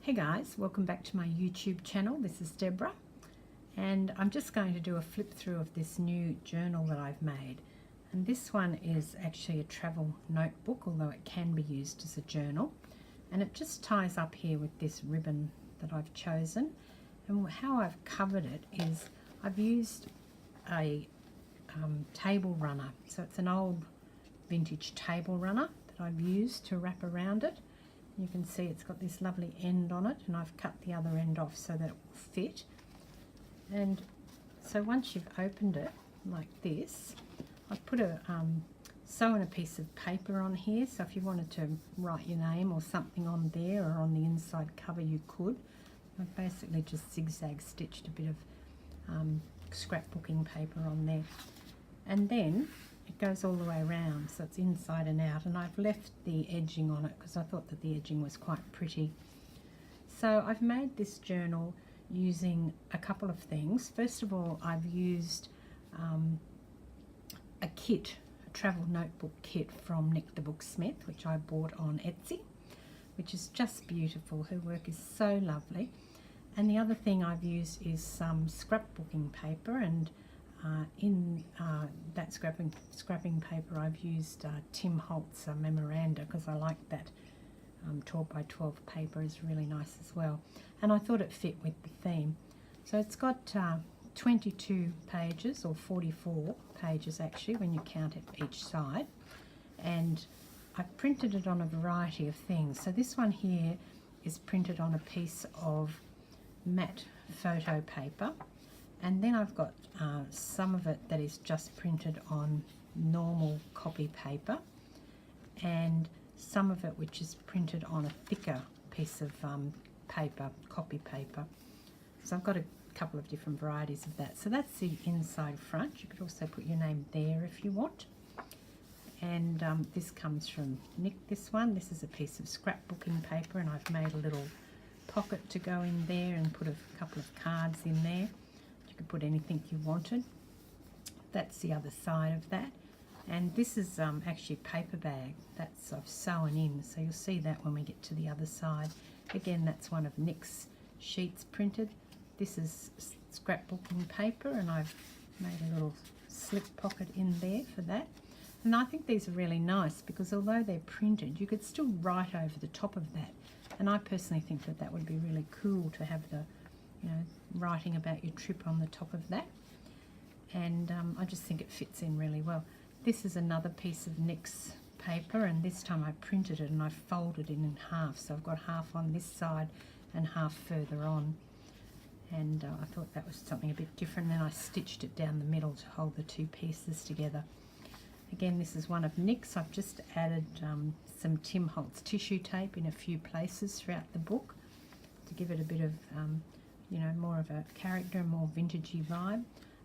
Hey guys, welcome back to my YouTube channel. This is Deborah, and I'm just going to do a flip through of this new journal that I've made. And this one is actually a travel notebook, although it can be used as a journal. And it just ties up here with this ribbon that I've chosen. And how I've covered it is I've used a table runner. So it's an old vintage table runner that I've used to wrap around it. You can see it's got this lovely end on it, and I've cut the other end off so that it will fit. And so once you've opened it like this, I've put a sewn a piece of paper on here, so if you wanted to write your name or something on there or on the inside cover, you could. I've basically just zigzag stitched a bit of scrapbooking paper on there, and then it goes all the way around, so it's inside and out, and I've left the edging on it because I thought that the edging was quite pretty. So I've made this journal using a couple of things. First of all, I've used a kit, a travel notebook kit from Nick the Booksmith, which I bought on Etsy, which is just beautiful. Her work is so lovely. And the other thing I've used is some scrapbooking paper, and in that scrapping paper I've used Tim Holtz memoranda, because I like that 12 by 12 paper is really nice as well, and I thought it fit with the theme. So it's got 22 pages, or 44 pages actually when you count it each side, and I've printed it on a variety of things. So this one here is printed on a piece of matte photo paper, and then I've got some of it that is just printed on normal copy paper, and some of it which is printed on a thicker piece of paper, copy paper. So I've got a couple of different varieties of that. So that's the inside front. You could also put your name there if you want. And this comes from Nick, this one. This is a piece of scrapbooking paper, and I've made a little pocket to go in there and put a couple of cards in there. You could put anything you wanted. That's the other side of that. And this is actually a paper bag that's I've sewn in, so you'll see that when we get to the other side. Again, that's one of Nick's sheets printed. This is scrapbooking paper, and I've made a little slip pocket in there for that. And I think these are really nice because although they're printed, you could still write over the top of that. And I personally think that that would be really cool to have the, writing about your trip on the top of that. And I just think it fits in really well. This is another piece of Nick's paper, and this time I printed it and I folded it in half. So I've got half on this side and half further on. And I thought that was something a bit different. Then I stitched it down the middle to hold the two pieces together. Again, this is one of Nick's. I've just added some Tim Holtz tissue tape in a few places throughout the book to give it a bit of, more of a character, a more vintagey vibe.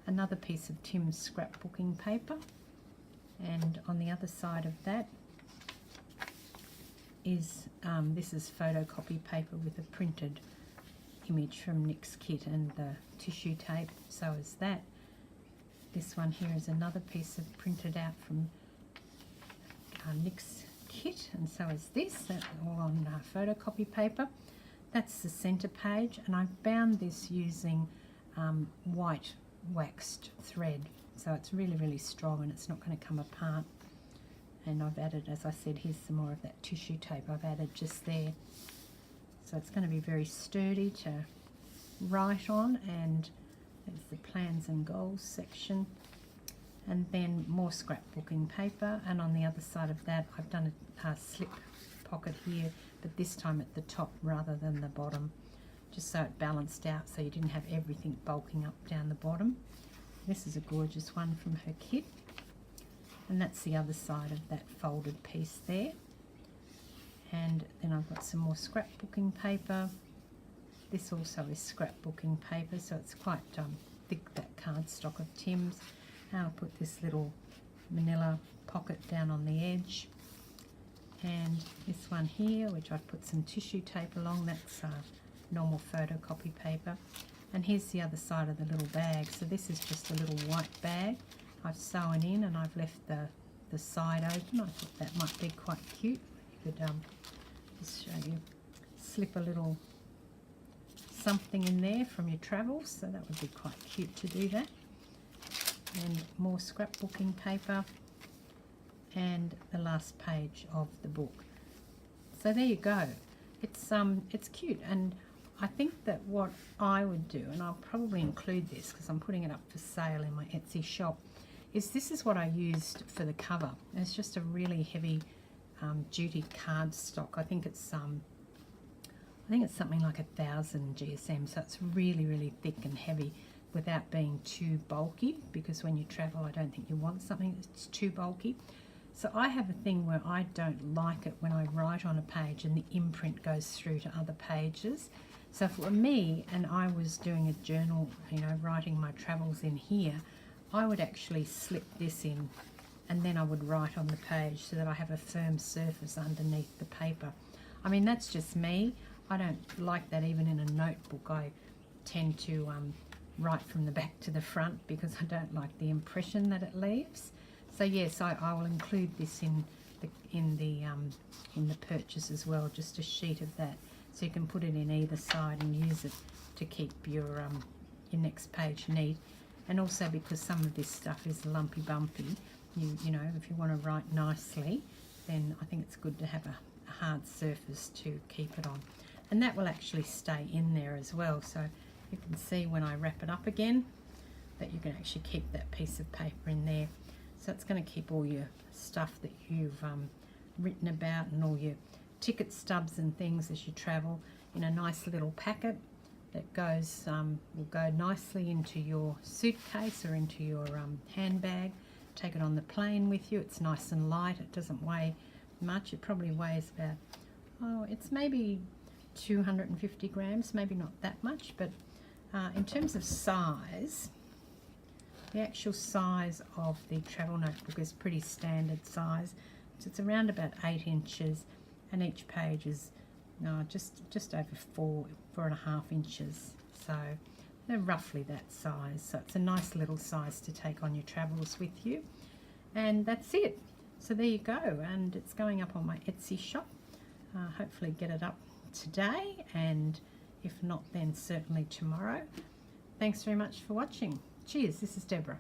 Another piece of Tim's scrapbooking paper, and on the other side of that is this is photocopy paper with a printed image from Nick's kit, and the tissue tape, so is that. This one here is another piece of printed out from Nick's kit, and so is this. That's all on photocopy paper. That's the centre page, and I've bound this using white waxed thread, so it's really, really strong and it's not going to come apart. And I've added, as I said, here's some more of that tissue tape I've added just there. So it's going to be very sturdy to write on, and there's the plans and goals section, and then more scrapbooking paper. And on the other side of that, I've done a slip pocket here, but this time at the top rather than the bottom, just so it balanced out, so you didn't have everything bulking up down the bottom. This is a gorgeous one from her kit, and that's the other side of that folded piece there. And then I've got some more scrapbooking paper. This also is scrapbooking paper, so it's quite thick, that cardstock of Tim's. And I'll put this little manila pocket down on the edge. And this one here, which I've put some tissue tape along, that's normal photocopy paper. And here's the other side of the little bag. So this is just a little white bag I've sewn in, and I've left the side open. I thought that might be quite cute. You could just show you, slip a little something in there from your travels, so that would be quite cute to do that. And more scrapbooking paper, and the last page of the book. So there you go. It's cute, and I think that what I would do, and I'll probably include this because I'm putting it up for sale in my Etsy shop, is this is what I used for the cover. It's just a really heavy duty cardstock. I think it's something like 1,000 GSM, so it's really, really thick and heavy without being too bulky, because when you travel I don't think you want something that's too bulky. So I have a thing where I don't like it when I write on a page and the imprint goes through to other pages. So for me, and I was doing a journal, you know, writing my travels in here, I would actually slip this in and then I would write on the page so that I have a firm surface underneath the paper. I mean, that's just me. I don't like that even in a notebook. I tend to write from the back to the front because I don't like the impression that it leaves. So yes, I will include this in the purchase as well, just a sheet of that, so you can put it in either side and use it to keep your next page neat. And also because some of this stuff is lumpy bumpy, you know, if you want to write nicely, then I think it's good to have a hard surface to keep it on. And that will actually stay in there as well, so you can see when I wrap it up again that you can actually keep that piece of paper in there. So it's going to keep all your stuff that you've written about and all your ticket stubs and things as you travel in a nice little packet that goes will go nicely into your suitcase or into your handbag. Take it on the plane with you. It's nice and light. It doesn't weigh much. It probably weighs about, oh, it's maybe 250 grams, maybe not that much, but in terms of size, the actual size of the travel notebook is pretty standard size. So it's around about 8 inches, and each page is just over 4.5 inches. So they're roughly that size. So it's a nice little size to take on your travels with you. And that's it. So there you go. And it's going up on my Etsy shop. Hopefully get it up today, and if not, then certainly tomorrow. Thanks very much for watching. Cheers. This is Deborah.